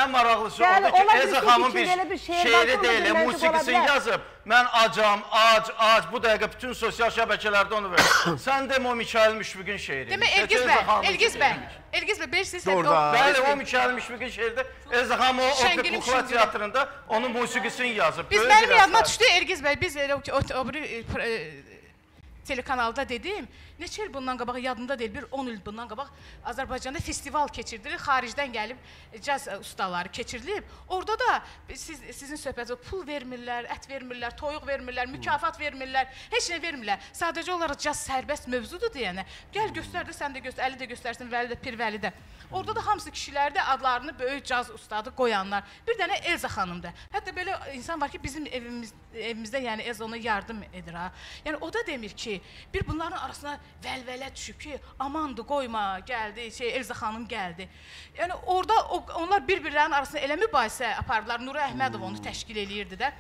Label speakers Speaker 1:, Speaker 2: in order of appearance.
Speaker 1: ən maraqlısı oldu ki, Elza xanımın bir şeiri deyil, musiqisini yazıb. Mən acam, ac, bu dəqiqə bütün sosial şəbəkələrdə onu verir. Sən demə o Mikail Müşfiqin şeiri.
Speaker 2: Demə, Elgiz bəy, bilirsiniz?
Speaker 1: Bəli, o Mikail Müşfiqin şeiridir. Elza xanım o Kukla teatrında onun musiqisini yazıb.
Speaker 2: Biz mənim yadıma düşdü, Elgiz bəy, biz o biri telekanalda dedim, neçə il bundan qabaq yadımda deyil, bir 10 il bundan qabaq Azərbaycanda festival keçirdilir, xaricdən gəlib caz ustaları keçirilib. Orada da sizin söhbətinizdə pul vermirlər, ət vermirlər, toyuq vermirlər, mükafat vermirlər, heç nə vermirlər. Sadəcə olaraq caz sərbəst mövzudur deyənə. Gəl göstər də, sən də göstər, Əli də göstərsin, Vəli də, Pirvəli də. Orada da hamısı kişilərdə adlarını böyük caz ustadı qoyanlar. Bir dənə Elza xanımdır. Hətta belə insan var ki, bizim evimizdə yəni Elza ona yardım edir ha. Yəni o da demir ki, bir bunların arasına vəlvələ düşüb ki, amandı qoyma, gəldi, Elza xanım gəldi. Yəni orada onlar bir-birlərinin arasında elə mübahisə apardılar. Nuri Əhmədov onu təşkil eləyirdi də.